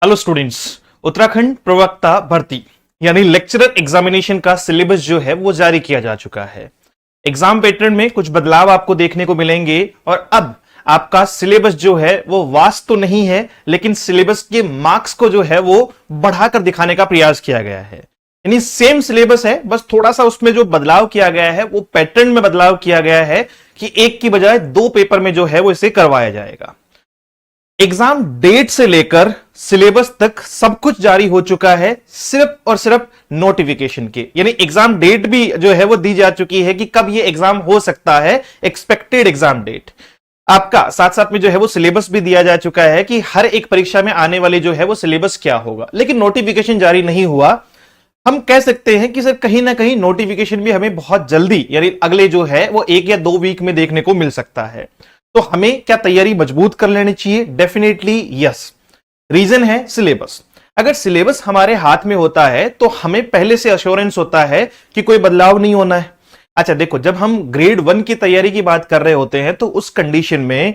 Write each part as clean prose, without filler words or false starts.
Hello students. Uttarakhand प्रवक्ता भर्ती यानी लेक्चरर एग्जामिनेशन का सिलेबस जो है वो जारी किया जा चुका है। एग्जाम पैटर्न में कुछ बदलाव आपको देखने को मिलेंगे और अब आपका सिलेबस जो है वो वास्ट तो नहीं है, लेकिन सिलेबस के मार्क्स को जो है वो बढ़ाकर दिखाने का प्रयास किया गया है। यानी सेम सिलेबस है, बस थोड़ा सा उसमें जो बदलाव किया गया है वो पैटर्न में बदलाव किया गया है कि एक की बजाय दो पेपर में जो है वो इसे करवाया जाएगा। एग्जाम डेट से लेकर सिलेबस तक सब कुछ जारी हो चुका है, सिर्फ और सिर्फ नोटिफिकेशन के, यानी एग्जाम डेट भी जो है वो दी जा चुकी है कि कब ये एग्जाम हो सकता है, एक्सपेक्टेड एग्जाम डेट आपका। साथ साथ में जो है वो सिलेबस भी दिया जा चुका है कि हर एक परीक्षा में आने वाले जो है वो सिलेबस क्या होगा, लेकिन नोटिफिकेशन जारी नहीं हुआ। हम कह सकते हैं कि सर कहीं ना कहीं नोटिफिकेशन भी हमें बहुत जल्दी यानी अगले जो है वो 1 या 2 वीक में देखने को मिल सकता है। तो हमें क्या तैयारी मजबूत कर लेनी चाहिए? Definitely yes. रीजन है सिलेबस। अगर सिलेबस हमारे हाथ में होता है तो हमें पहले से अश्योरेंस होता है कि कोई बदलाव नहीं होना है। अच्छा देखो, जब हम ग्रेड 1 की तैयारी की बात कर रहे होते हैं तो उस कंडीशन में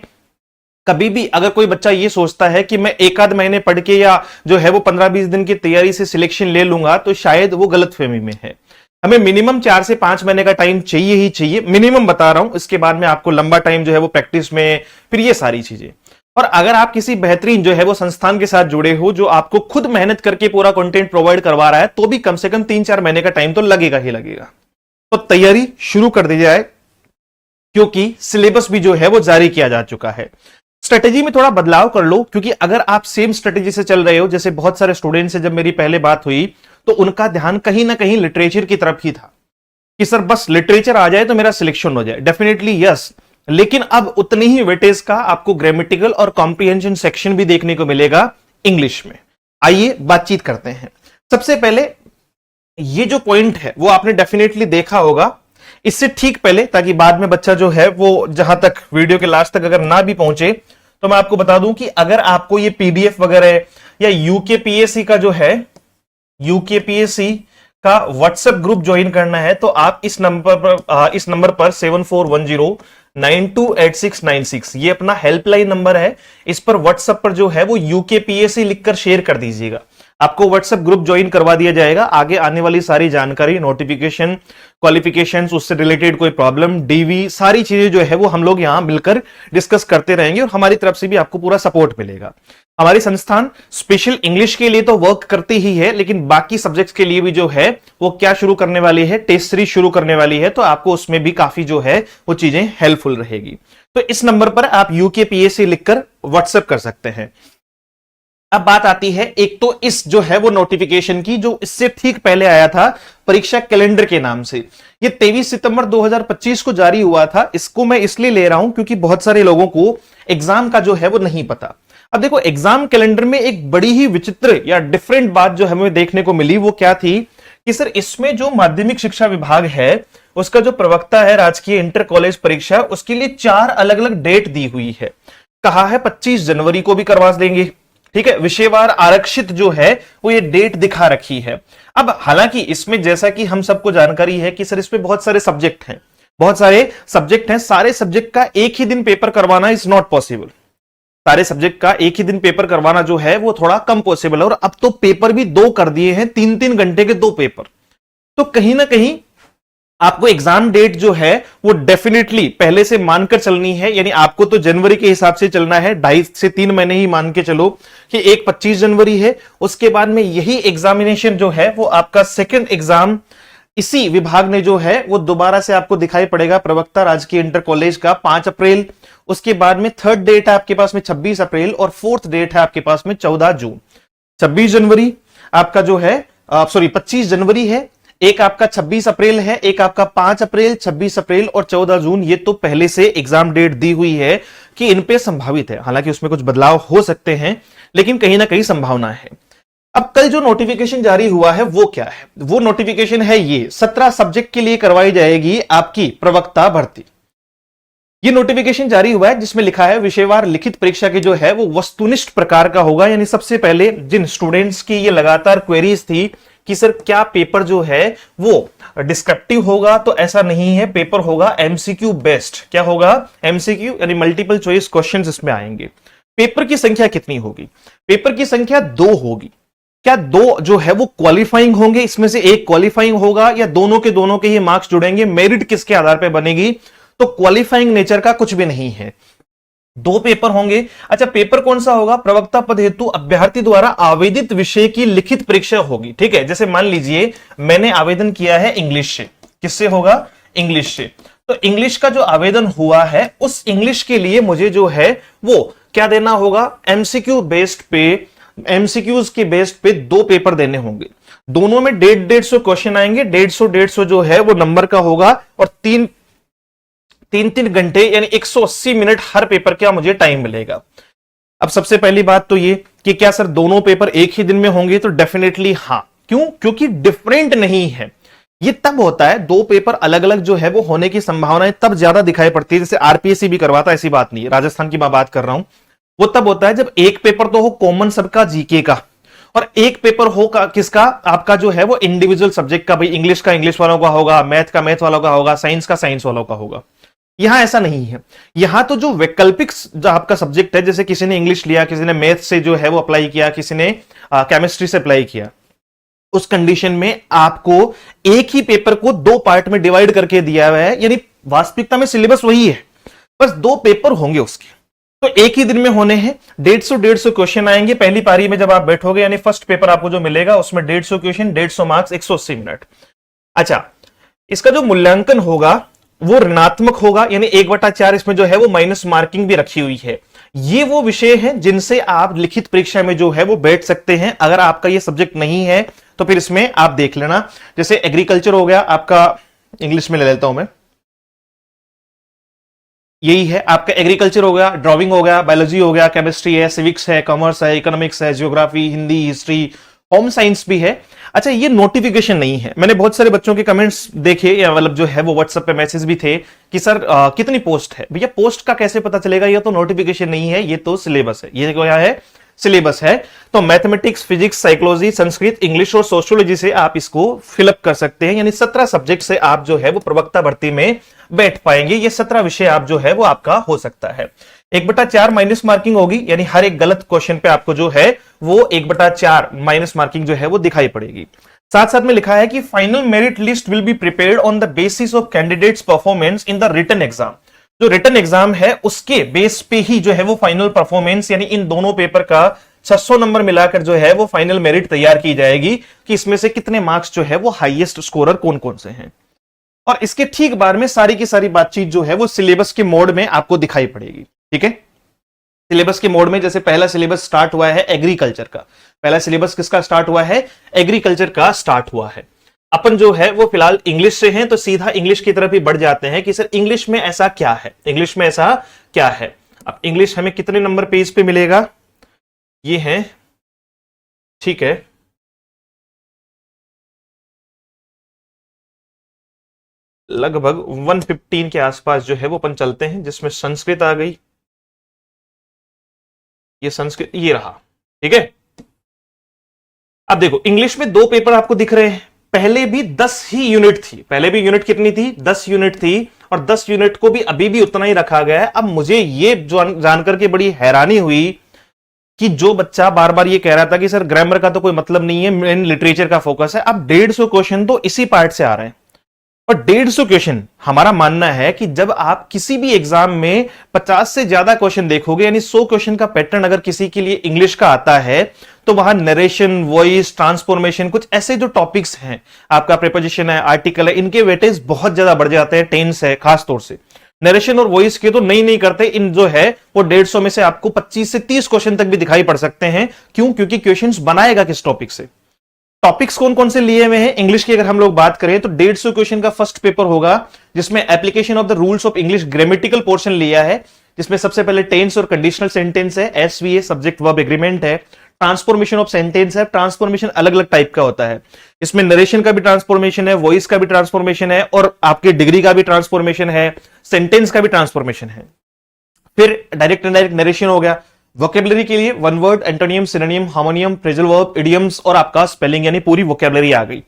कभी भी अगर कोई बच्चा ये सोचता है कि मैं एक आध महीने पढ़ के या जो है वो 15-20 दिन की तैयारी से सिलेक्शन ले लूंगा, तो शायद वो गलतफहमी में है। हमें मिनिमम 4 से 5 महीने का टाइम चाहिए ही चाहिए, मिनिमम बता रहा हूं। इसके बाद में आपको लंबा टाइम जो है वो प्रैक्टिस में, फिर ये सारी चीजें। और अगर आप किसी बेहतरीन जो है वो संस्थान के साथ जुड़े हो जो आपको खुद मेहनत करके पूरा कंटेंट प्रोवाइड करवा रहा है, तो भी कम से कम 3-4 महीने का टाइम तो लगेगा ही लगेगा। तो तैयारी शुरू कर दी जाए, क्योंकि सिलेबस भी जो है वो जारी किया जा चुका है। स्ट्रेटेजी में थोड़ा बदलाव कर लो, क्योंकि अगर आप सेम स्ट्रेटेजी से चल रहे हो, जैसे बहुत सारे स्टूडेंट से जब मेरी पहले बात हुई तो उनका ध्यान कहीं ना कहीं लिटरेचर की तरफ ही था कि सर बस लिटरेचर आ जाए तो मेरा सिलेक्शन हो जाए। डेफिनेटली यस, लेकिन अब उतनी ही वेटेज का आपको ग्रामेटिकल और कॉम्प्रिहेंशन सेक्शन भी देखने को मिलेगा इंग्लिश में। आइए बातचीत करते हैं। सबसे पहले ये जो पॉइंट है वो आपने डेफिनेटली देखा होगा, इससे ठीक पहले, ताकि बाद में बच्चा जो है वो जहां तक वीडियो के लास्ट तक अगर ना भी पहुंचे, तो मैं आपको बता दूं कि अगर आपको ये पीडीएफ वगैरह या यूकेपीएससी का जो है यूकेपीएससी का व्हाट्सएप ग्रुप ज्वाइन करना है, तो आप इस नंबर पर 7410928696 ये अपना हेल्पलाइन नंबर है। इस पर व्हाट्सएप पर जो है वो यूकेपीएससी लिखकर शेयर कर दीजिएगा, आपको व्हाट्सएप ग्रुप ज्वाइन करवा दिया जाएगा। आगे आने वाली सारी जानकारी, नोटिफिकेशन, क्वालिफिकेशंस, उससे रिलेटेड कोई प्रॉब्लम, डीवी, सारी चीजें जो है वो हम लोग यहां मिलकर डिस्कस करते रहेंगे और हमारी तरफ से भी आपको पूरा सपोर्ट मिलेगा। हमारी संस्थान स्पेशल इंग्लिश के लिए तो वर्क करती ही है, लेकिन बाकी सब्जेक्ट्स के लिए भी जो है वो क्या शुरू करने वाली है, टेस्ट सीरीज शुरू करने वाली है, तो आपको उसमें भी काफी जो है वो चीजें हेल्पफुल रहेगी। तो इस नंबर पर आप यूकेपीएससी लिखकर व्हाट्सएप कर सकते हैं। अब बात आती है एक तो इस जो है वो नोटिफिकेशन की, जो इससे ठीक पहले आया था परीक्षा कैलेंडर के नाम से। ये 23 सितंबर 2025 को जारी हुआ था। इसको मैं इसलिए ले रहा हूं क्योंकि बहुत सारे लोगों को एग्जाम का जो है वो नहीं पता। अब देखो, एग्जाम कैलेंडर में एक बड़ी ही विचित्र या डिफरेंट बात जो हमें देखने को मिली वो क्या थी कि सर इसमें जो माध्यमिक शिक्षा विभाग है उसका जो प्रवक्ता है राजकीय इंटर कॉलेज परीक्षा, उसके लिए 4 अलग अलग डेट दी हुई है। कहा है 25 जनवरी को भी करवा देंगे, ठीक है, विषयवार आरक्षित जो है वो ये डेट दिखा रखी है। अब हालांकि इसमें जैसा कि हम सबको जानकारी है कि सर इसमें बहुत सारे सब्जेक्ट हैं, सारे सब्जेक्ट का एक ही दिन पेपर करवाना इज नॉट पॉसिबल। सारे सब्जेक्ट का एक ही दिन पेपर करवाना जो है वो थोड़ा कम पॉसिबल है, और अब तो पेपर भी 2 कर दिए हैं, 3-3 घंटे के 2 पेपर। तो कहीं ना कहीं आपको एग्जाम डेट जो है वो डेफिनेटली पहले से मानकर चलनी है, यानी आपको तो जनवरी के हिसाब से चलना है, 2.5 से 3 महीने ही मान के चलो कि एक 25 जनवरी है। उसके बाद में यही एग्जामिनेशन जो है वो आपका सेकंड एग्जाम इसी विभाग ने जो है वो दोबारा से आपको दिखाई पड़ेगा, प्रवक्ता राजकीय इंटर कॉलेज का 5 अप्रैल। उसके बाद में थर्ड डेट है आपके पास में 26 अप्रैल और फोर्थ डेट है आपके पास में 14 जून। 26 जनवरी आपका जो है 25 जनवरी है, एक आपका 26 अप्रैल है, एक आपका 5 अप्रैल, 26 अप्रैल और 14 जून। ये तो पहले से एग्जाम डेट दी हुई है कि इन पे संभावित है, हालांकि उसमें कुछ बदलाव हो सकते हैं, लेकिन कहीं ना कहीं संभावना है। अब कल जो नोटिफिकेशन जारी हुआ है वो क्या है? वो नोटिफिकेशन है ये 17 सब्जेक्ट के लिए करवाई जाएगी आपकी प्रवक्ता भर्ती। ये नोटिफिकेशन जारी हुआ है जिसमें लिखा है विषयवार लिखित परीक्षा की जो है वो वस्तुनिष्ठ प्रकार का होगा। यानी सबसे पहले जिन स्टूडेंट्स की ये लगातार क्वेरीज थी कि सर क्या पेपर जो है वो डिस्क्रिप्टिव होगा, तो ऐसा नहीं है, पेपर होगा एमसीक्यू बेस्ड। क्या होगा? एमसीक्यू यानी मल्टीपल चॉइस क्वेश्चंस इसमें आएंगे। पेपर की संख्या कितनी होगी? पेपर की संख्या 2 होगी। क्या 2 जो है वो क्वालिफाइंग होंगे, इसमें से एक क्वालिफाइंग होगा, या दोनों के ही मार्क्स जुड़ेंगे? मेरिट किसके आधार पर बनेगी? तो क्वालिफाइंग नेचर का कुछ भी नहीं है, 2 पेपर होंगे। अच्छा, पेपर कौन सा होगा? प्रवक्ता पद हेतु अभ्यर्थी द्वारा आवेदित विषय की लिखित परीक्षा होगी। ठीक है, जैसे मान लीजिए मैंने आवेदन किया है इंग्लिश से, किससे होगा? इंग्लिश से। तो इंग्लिश का जो आवेदन हुआ है, उस इंग्लिश के लिए मुझे जो है वो क्या देना होगा? एमसीक्यू बेस्ड पे, एमसीक्यूज के बेस्ड पे 2 पेपर देने होंगे। दोनों में 150 क्वेश्चन आएंगे, 150 जो है वो नंबर का होगा, और 3 घंटे यानी 180 मिनट हर पेपर का मुझे टाइम मिलेगा। अब सबसे पहली बात तो ये कि क्या सर दोनों पेपर एक ही दिन में होंगे? तो डेफिनेटली हां। क्यों? क्योंकि डिफरेंट नहीं है। ये तब होता है, 2 पेपर अलग अलग जो है वो होने की संभावनाएं तब ज्यादा दिखाई पड़ती है। जैसे आरपीएससी भी करवाता है, ऐसी बात नहीं है, राजस्थान की मैं बात कर रहा हूं। वो तब होता है जब एक पेपर तो हो कॉमन सबका जीके का, और एक पेपर हो किसका? आपका जो है वो इंडिविजुअल सब्जेक्ट का। भाई इंग्लिश का इंग्लिश वालों का होगा, मैथ का मैथ वालों का होगा, साइंस का साइंस वालों का होगा। यहां ऐसा नहीं है। यहां तो जो वैकल्पिक जो आपका सब्जेक्ट है, जैसे किसी ने इंग्लिश लिया, किसी ने मैथ से जो है वो अप्लाई किया, किसी ने केमिस्ट्री से अप्लाई किया, उस कंडीशन में आपको एक ही पेपर को 2 पार्ट में डिवाइड करके दिया हुआ है। यानी वास्तविकता में सिलेबस वही है, बस 2 पेपर होंगे उसके, तो एक ही दिन में होने हैं। 150 क्वेश्चन आएंगे पहली पारी में जब आप बैठोगे, यानी फर्स्ट पेपर आपको जो मिलेगा उसमें 150 क्वेश्चन, 150 मार्क्स, 180 मिनट। अच्छा, इसका जो मूल्यांकन होगा वो ऋणात्मक होगा, यानी 1/4 इसमें जो है वो माइनस मार्किंग भी रखी हुई है। ये वो विषय हैं जिनसे आप लिखित परीक्षा में जो है वो बैठ सकते हैं। अगर आपका ये सब्जेक्ट नहीं है तो फिर इसमें आप देख लेना। जैसे एग्रीकल्चर हो गया आपका, इंग्लिश में ले लेता हूं मैं, यही है आपका एग्रीकल्चर हो गया, ड्राइंग हो गया, बायोलॉजी हो गया, केमिस्ट्री है, सिविक्स है, कॉमर्स है, इकोनॉमिक्स है, geography, Hindi, history, home science भी है। अच्छा, ये नोटिफिकेशन नहीं है। मैंने बहुत सारे बच्चों के कमेंट्स देखे, या मतलब जो है वो व्हाट्सएप पे मैसेज भी थे कि सर कितनी पोस्ट है। भैया पोस्ट का कैसे पता चलेगा? ये तो नोटिफिकेशन नहीं है, ये तो सिलेबस है। ये क्या है? सिलेबस है। तो mathematics, physics, psychology, Sanskrit, English और सोशियोलॉजी से आप इसको फिलअप कर सकते हैं। यानी 17 सब्जेक्ट से आप जो है वो प्रवक्ता भर्ती में बैठ पाएंगे। ये 17 विषय आप जो है वो आपका हो सकता है। 1/4 माइनस मार्किंग होगी, यानी हर एक गलत क्वेश्चन पे आपको जो है वो 1/4 माइनस मार्किंग जो है वो दिखाई पड़ेगी। साथ साथ में लिखा है कि final merit list will be prepared on the basis of candidates performance in the written exam. जो रिटन एग्जाम है उसके बेस पे ही जो है वो फाइनल परफॉर्मेंस, यानी इन दोनों पेपर का 600 नंबर मिलाकर जो है वो फाइनल मेरिट तैयार की जाएगी कि इसमें से कितने मार्क्स जो है वो हाईएस्ट स्कोरर कौन कौन से हैं। और इसके ठीक बाद में सारी की सारी बातचीत जो है वो सिलेबस के मोड में आपको दिखाई पड़ेगी। ठीक है, सिलेबस के मोड में जैसे पहला सिलेबस स्टार्ट हुआ है एग्रीकल्चर का। पहला सिलेबस किसका स्टार्ट हुआ है? एग्रीकल्चर का स्टार्ट हुआ है। अपन जो है वो फिलहाल इंग्लिश से हैं, तो सीधा इंग्लिश की तरफ ही बढ़ जाते हैं कि सर इंग्लिश में ऐसा क्या है, इंग्लिश में ऐसा क्या है। अब इंग्लिश हमें कितने नंबर पेज पे मिलेगा? ये है, ठीक है, लगभग 115 के आसपास जो है वो अपन चलते हैं, जिसमें संस्कृत आ गई, ये संस्कृत ये रहा। ठीक है, अब देखो इंग्लिश में 2 पेपर आपको दिख रहे हैं। पहले भी 10 ही यूनिट थी, पहले भी यूनिट कितनी थी? 10 यूनिट थी, और 10 यूनिट को भी अभी भी उतना ही रखा गया है। अब मुझे ये जानकर के बड़ी हैरानी हुई कि जो बच्चा बार बार ये कह रहा था कि सर ग्रामर का तो कोई मतलब नहीं है, मेन लिटरेचर का फोकस है, अब 150 क्वेश्चन तो इसी पार्ट से आ रहे हैं। और 150 क्वेश्चन, हमारा मानना है कि जब आप किसी भी एग्जाम में 50 से ज्यादा क्वेश्चन देखोगे, यानी 100 क्वेश्चन का पैटर्न अगर किसी के लिए इंग्लिश का आता है, तो वहां नरेशन, वॉइस, ट्रांसफॉर्मेशन, कुछ ऐसे जो टॉपिक्स हैं, आपका प्रीपोजिशन है, आर्टिकल है, इनके वेटेज बहुत ज्यादा बढ़ जाते हैं। टेंस है खासतौर से, नरेशन और वॉइस के तो नहीं करते। इन जो है वो 150 में से आपको 25 से 30 क्वेश्चन तक भी दिखाई पड़ सकते हैं। क्यों? क्योंकि क्वेश्चंस बनाएगा किस टॉपिक से। टॉपिक्स कौन कौन से लिए हुए हैं इंग्लिश की अगर हम लोग बात करें, तो 150 क्वेश्चन का फर्स्ट पेपर होगा, जिसमें application of the rules of English grammatical portion लिया है, जिसमें सबसे पहले टेंस और कंडीशनल सेंटेंस है, एसवीए सब्जेक्ट वर्ब एग्रीमेंट है, ट्रांसफॉर्मेशन ऑफ सेंटेंस है। ट्रांसफॉर्मेशन अलग अलग टाइप का होता है, इसमें नरेशन का भी ट्रांसफॉर्मेशन है, वॉइस का भी ट्रांसफॉर्मेशन है, और आपके डिग्री का भी ट्रांसफॉर्मेशन है, सेंटेंस का भी ट्रांसफॉर्मेशन है। फिर डायरेक्ट इनडायरेक्ट नरेशन हो गया। वोकेबलरी के लिए 1 word, antonym, सिनोनियम, harmonium, phrasal verb, idioms और आपका स्पेलिंग, यानी पूरी वोकेबलरी आ गई।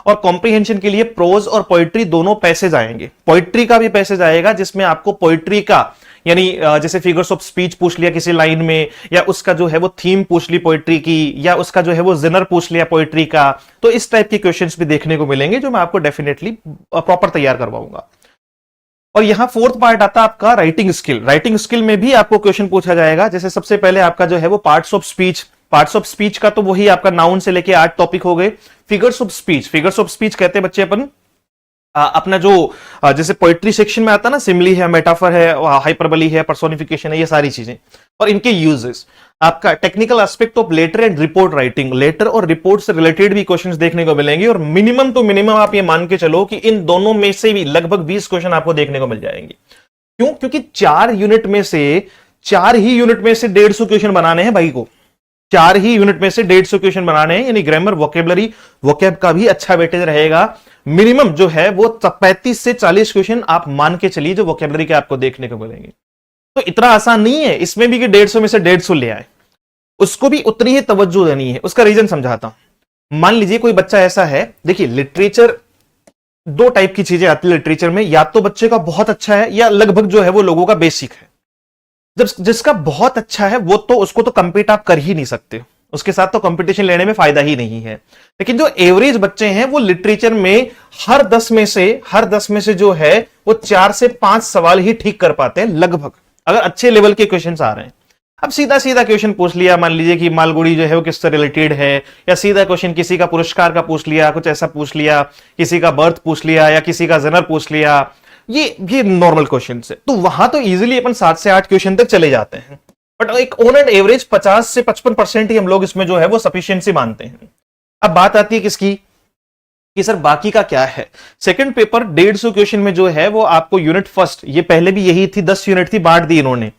और कॉम्प्रिहेंशन के लिए प्रोज और पोइट्री दोनों पैसेज आएंगे। पोइट्री का भी पैसेज आएगा जिसमें आपको पोइट्री का यानी जैसे फिगर्स ऑफ स्पीच पूछ लिया किसी लाइन में, या उसका जो है वो थीम पूछ ली पोइट्री की, या उसका जो है वो जिनर पूछ लिया पोइट्री का। तो इस टाइप के क्वेश्चंस भी देखने को मिलेंगे जो मैं आपको डेफिनेटली प्रॉपर तैयार करवाऊंगा। और यहां फोर्थ पार्ट आता है आपका राइटिंग स्किल। राइटिंग स्किल में भी आपको क्वेश्चन पूछा जाएगा। जैसे सबसे पहले आपका जो है वो parts of speech, parts of speech का तो वही आपका नाउन से लेके 8 टॉपिक हो गए। Figures of speech, figures of speech कहते हैं बच्चे अपन अपना जो जैसे पोइट्री सेक्शन में आता है ना, सिमली है, मेटाफर है, हाइपरबली है, पर्सोनिफिकेशन है, ये सारी चीजें और इनके यूजेस। आपका technical aspect of letter and report writing, letter और रिपोर्ट से रिलेटेड भी क्वेश्चंस देखने को मिलेंगे। और मिनिमम तो मिनिमम आप ये मान के चलो कि इन दोनों में से भी लगभग 20 क्वेश्चन आपको देखने को मिल जाएंगे। क्यों? क्योंकि 4 यूनिट में से 4 ही यूनिट में से 150 क्वेश्चन बनाने हैं भाई को। 4 ही यूनिट में से 150 क्वेश्चन बनाने हैं, यानी ग्रामर, वोकेबलरी, वोकैब का भी अच्छा वेटेज रहेगा। मिनिमम जो है वो 35 से 40 क्वेश्चन आप मान के चलिए जो वोकेबलरी के आपको देखने को मिलेंगे। तो इतना आसान नहीं है इसमें भी कि 150 में से 150 ले आए, उसको भी उतनी ही तवज्जो देनी है। उसका रीजन समझाता हूं। मान लीजिए कोई बच्चा ऐसा है, देखिए लिटरेचर 2 टाइप की चीजें आती है लिटरेचर में, या तो बच्चे का बहुत अच्छा है या लगभग जो है वो लोगों का बेसिक है। जब जिसका बहुत अच्छा है वो तो उसको तो कंपीट आप कर ही नहीं सकते, उसके साथ तो कंपटीशन लेने में फायदा ही नहीं है। लेकिन जो एवरेज बच्चे हैं वो लिटरेचर में हर 10 में से जो है वो 4 से 5 सवाल ही ठीक कर पाते हैं लगभग, अगर अच्छे लेवल के क्वेश्चंस आ रहे हैं। अब सीधा सीधा क्वेश्चन पूछ लिया, मान लीजिए कि मालगुड़ी जो है वो किससे रिलेटेड है, या सीधा क्वेश्चन किसी का पुरस्कार का पूछ लिया, कुछ ऐसा पूछ लिया, किसी का बर्थ पूछ लिया या किसी का जनर पूछ लिया, ये नॉर्मल क्वेश्चन है। तो वहां तो इजीली अपन 7 से 8 क्वेश्चन तक चले जाते हैं। बट एक ऑन एंड एवरेज 50 से 55% ही हम लोग इसमें जो है वो सफिशिएंसी मानते हैं। अब बात आती है किसकी, कि सर बाकी का क्या है। सेकंड पेपर 150 क्वेश्चन में जो है वो आपको यूनिट फर्स्ट, ये पहले भी यही थी, 10 यूनिट थी, बांट दी इन्होंने।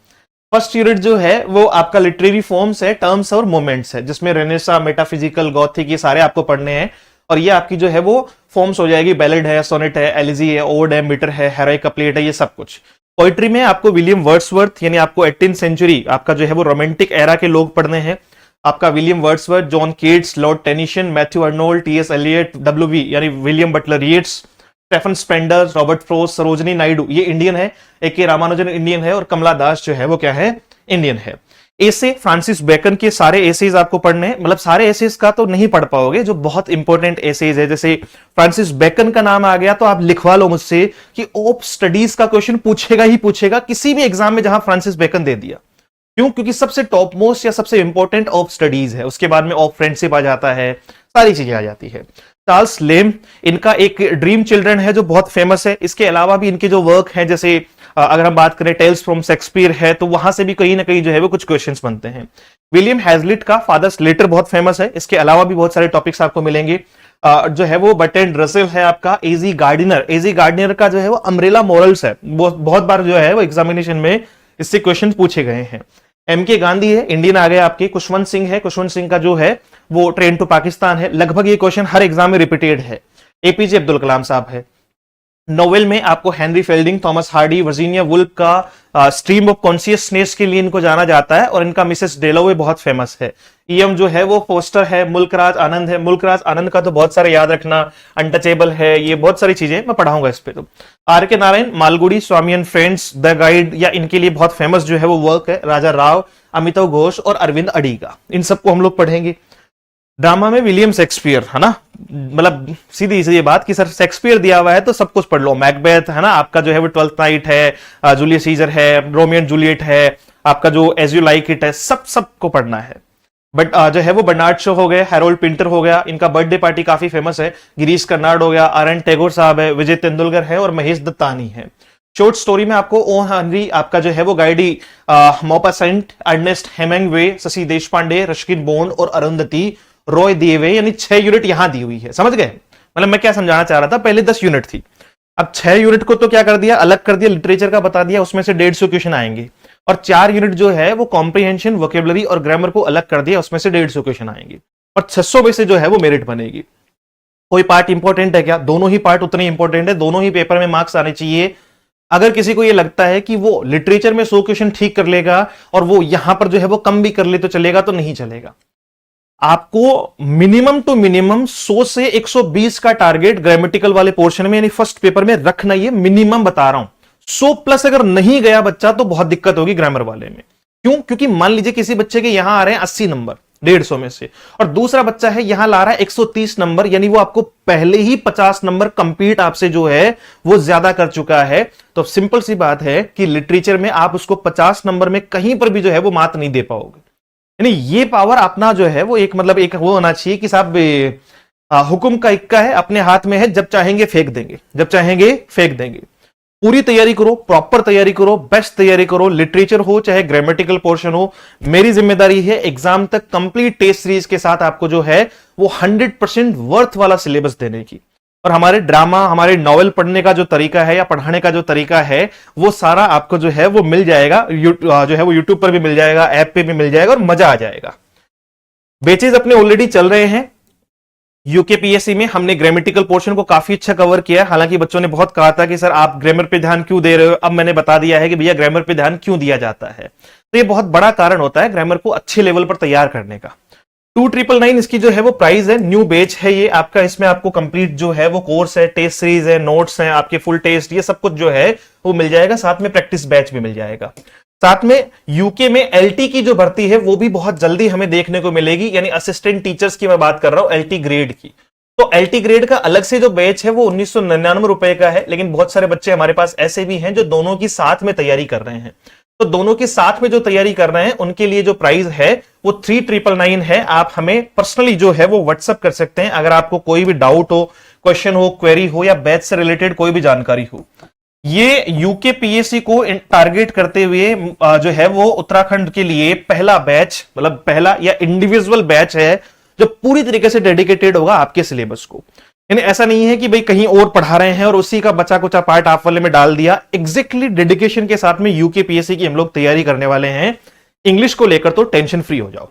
फर्स्ट यूनिट जो है वो आपका लिटरेरी फॉर्म्स है, टर्म्स और मोमेंट्स है, जिसमें रेनेसा, मेटाफिजिकल, गॉथिक, ये सारे आपको पढ़ने हैं। और ये आपकी जो है वो फॉर्म्स हो जाएगी, बैलेड है, सोनेट है, एलिजी है, ओड है, मीटर है, हेरोइक कपलेट है, ये सब कुछ। पोइट्री में आपको विलियम वर्ड्सवर्थ, यानी आपको 18th सेंचुरी आपका जो है वो रोमांटिक एरा के लोग पढ़ने हैं। आपका William Wordsworth, John Keats, Lord Tennyson, Matthew Arnold, T S. Eliot, W B. यानी William Butler Yeats, Stephen Spender, Robert Frost, Sarojini Naidu, ये इंडियन है, ए.के. रामानुजन इंडियन है, और कमला दास जो है वो क्या है, इंडियन है। एसे फ्रांसिस बेकन के सारे एसेज आपको पढ़ने हैं, मतलब सारे एसेज का तो नहीं पढ़ पाओगे, जो बहुत इंपॉर्टेंट एसेज है, जैसे फ्रांसिस बेकन का नाम आ गया तो आप लिखवा लो मुझसे कि ऑफ स्टडीज का क्वेश्चन पूछेगा ही पूछेगा किसी भी एग्जाम में जहां फ्रांसिस बेकन दे दिया। क्यों? क्योंकि सबसे टॉप मोस्ट या सबसे इंपॉर्टेंट ऑफ स्टडीज है, उसके बाद में ऑफ फ्रेंडशिप आ जाता है, सारी चीजें आ जाती है। चार्ल्स लेम, इनका एक ड्रीम चिल्ड्रन है जो बहुत फेमस है। इसके अलावा भी इनके जो वर्क है, जैसे अगर हम बात करें टेल्स फ्रॉम शेक्सपियर है, तो वहां से भी कहीं ना कहीं जो है वो कुछ क्वेश्चंस बनते हैं। विलियम हैजलिट का फादर्स लेटर बहुत फेमस है, इसके अलावा भी बहुत सारे टॉपिक्स आपको मिलेंगे। जो है वो बर्ट्रैंड रसेल है आपका। एजी गार्डिनर, एजी गार्डिनर का जो है वो अम्ब्रेला मॉरल्स है, बहुत बार जो है वो एग्जामिनेशन में इससे क्वेश्चन पूछे गए हैं। एम.के. गांधी है, इंडियन आ गए आपके। खुशवंत सिंह है, खुशवंत सिंह का जो है वो ट्रेन टू पाकिस्तान है, लगभग ये क्वेश्चन हर एग्जाम में रिपीटेड है। एपीजे अब्दुल कलाम साहब है। नोवेल में आपको Henry fielding, Thomas Hardy, Virginia Woolf का स्ट्रीम ऑफ कॉन्शियसनेस के लिए इनको जाना जाता है, और इनका मिसेस डेलोवे बहुत फेमस है। ईएम जो है वो फोस्टर है। मुल्कराज आनंद है, मुल्कराज आनंद का तो बहुत सारे याद रखना, अनटचेबल है, ये बहुत सारी चीजें मैं पढ़ाऊंगा इस पे। तो R K. Narayan, Malgudi, Swami and friends, the guide, या इनके लिए बहुत फेमस जो है वो वर्क है। राजा राव, अमिताभ घोष और अरविंद अडिगा, इन सबको हम लोग पढ़ेंगे। ड्रामा में विलियम शेक्सपियर है ना, मतलब सीधी सी ये बात कि सर शेक्सपियर दिया हुआ है तो सब कुछ पढ़ लो। मैकबेथ है ना आपका जो है वो ट्वेल्थ नाइट है, जूलियस सीजर है, रोमियो एंड जूलियट है, आपका जो एज यू लाइक इट है, सबको पढ़ना है। बट जो है वो बर्नार्ड शो हो गया, हैरोल्ड पिंटर हो गया, इनका बर्थडे पार्टी काफी फेमस है। गिरीश कर्नाड हो गया, आर.एन. टैगोर साहब है, विजय तेंदुलकर है, और महेश दत्तानी है। शॉर्ट स्टोरी में आपको ओ हेनरी, आपका जो है वो गाइडी, Maupassant, Ernest Hemingway, Shashi Deshpande, Ruskin Bond और अरुंधति रॉय दिए हुए, यानी 6 यूनिट यहां दी हुई है। समझ गए? मतलब मैं क्या समझाना चाह रहा था, पहले 10 यूनिट थी, अब 6 यूनिट को तो क्या कर दिया, अलग कर दिया, लिटरेचर का बता दिया, उसमें से 150 क्वेश्चन आएंगे। और 4 यूनिट जो है वो कॉम्प्रिहेंशन, वोकेबलरी और ग्रामर को अलग कर दिया, उसमें से 150 क्वेश्चन आएंगे। और 600 में से जो है वो मेरिट बनेगी। कोई पार्ट इंपॉर्टेंट है क्या? दोनों ही पार्ट उतने इंपॉर्टेंट है, दोनों ही पेपर में मार्क्स आने चाहिए। अगर किसी को ये लगता है कि वो लिटरेचर में 100 क्वेश्चन ठीक कर लेगा और वो यहां पर जो है वो कम भी कर ले तो चलेगा, तो नहीं चलेगा। आपको मिनिमम टू मिनिमम 100 से 120 का टारगेट ग्रामेटिकल वाले पोर्शन में यानी फर्स्ट पेपर में रखना, ये मिनिमम बता रहा हूं। 100 प्लस अगर नहीं गया बच्चा तो बहुत दिक्कत होगी ग्रामर वाले में। क्यों? क्योंकि मान लीजिए किसी बच्चे के यहां आ रहे हैं 80 नंबर 150 में से, और दूसरा बच्चा है यहां ला रहा है 130 नंबर, यानी वो आपको पहले ही 50 नंबर कंप्लीट आपसे जो है वो ज्यादा कर चुका है। तो सिंपल सी बात है कि लिटरेचर में आप उसको 50 नंबर में कहीं पर भी जो है वो मात नहीं दे पाओगे। यानी ये पावर अपना जो है वो एक मतलब एक वो होना चाहिए कि साहब हुक्म का इक्का है, अपने हाथ में है, जब चाहेंगे फेंक देंगे, जब चाहेंगे फेंक देंगे। पूरी तैयारी करो, प्रॉपर तैयारी करो, बेस्ट तैयारी करो, लिटरेचर हो चाहे ग्रामेटिकल पोर्शन हो। मेरी जिम्मेदारी है एग्जाम तक कंप्लीट टेस्ट सीरीज के साथ आपको जो है वो 100% वर्थ वाला सिलेबस देने की। और हमारे ड्रामा, हमारे नॉवेल पढ़ने का जो तरीका है या पढ़ाने का जो तरीका है वो सारा आपको जो है वो मिल जाएगा, जो है वो यूट्यूब पर भी मिल जाएगा, ऐप पे भी मिल जाएगा, और मजा आ जाएगा। बैचेज अपने ऑलरेडी चल रहे हैं। यूकेपीएससी में हमने ग्रामेटिकल पोर्शन को काफी अच्छा कवर किया। हालांकि बच्चों ने बहुत कहा था कि सर आप ग्रामर पे ध्यान क्यों दे रहे हो, अब मैंने बता दिया है कि भैया ग्रामर पे ध्यान क्यों दिया जाता है। तो ये बहुत बड़ा कारण होता है ग्रामर को अच्छे लेवल पर तैयार करने का। 2999 इसकी जो है वो प्राइस है, न्यू बैच है ये आपका। इसमें आपको कंप्लीट जो है वो कोर्स है, टेस्ट सीरीज है, नोट्स हैं, आपके फुल टेस्ट, ये सब कुछ जो है वो मिल जाएगा। साथ में प्रैक्टिस बैच भी मिल जाएगा। साथ में यूके में एलटी की जो भर्ती है वो भी बहुत जल्दी हमें देखने को मिलेगी, यानी असिस्टेंट टीचर्स की मैं बात कर रहा हूं, एलटी ग्रेड की। तो एलटी ग्रेड का अलग से जो बैच है वो 1999 रुपए का है। लेकिन बहुत सारे बच्चे हमारे पास ऐसे भी हैं जो दोनों की साथ में तैयारी कर रहे हैं। तो दोनों के साथ में जो तैयारी कर रहे हैं उनके लिए जो प्राइस है वो 3999 है। आप हमें पर्सनली जो है वो व्हाट्सएप कर सकते हैं अगर आपको कोई भी डाउट हो, क्वेश्चन हो, क्वेरी हो, या बैच से रिलेटेड कोई भी जानकारी हो। ये यूकेपीएससी को टारगेट करते हुए जो है वो उत्तराखंड के लिए पहला बैच, मतलब पहला या इंडिविजुअल बैच है जो पूरी तरीके से डेडिकेटेड होगा आपके सिलेबस को। यानी ऐसा नहीं है कि भाई कहीं और पढ़ा रहे हैं और उसी का बचा कुचा पार्ट आप वाले में डाल दिया। एग्जैक्टली डेडिकेशन के साथ में यूकेपीएससी की हम लोग तैयारी करने वाले हैं। इंग्लिश को लेकर तो टेंशन फ्री हो जाओ।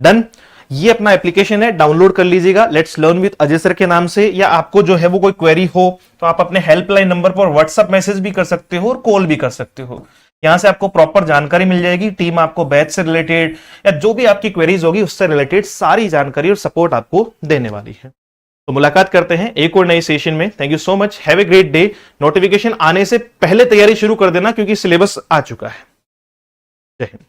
डन। ये अपना एप्लीकेशन है, डाउनलोड कर लीजिएगा, let's learn with Ajay sir के नाम से। या आपको जो है वो कोई क्वेरी हो तो आप अपने हेल्पलाइन नंबर पर व्हाट्सएप मैसेज भी कर सकते हो और कॉल भी कर सकते हो। यहां से आपको प्रॉपर जानकारी मिल जाएगी। टीम आपको बैच से रिलेटेड या जो भी आपकी क्वेरीज होगी उससे रिलेटेड सारी जानकारी और सपोर्ट आपको देने वाली है। तो मुलाकात करते हैं एक और नई सेशन में। Thank you so much, have a great day. Notification आने से पहले तैयारी शुरू कर देना क्योंकि सिलेबस आ चुका है। जय हिंद।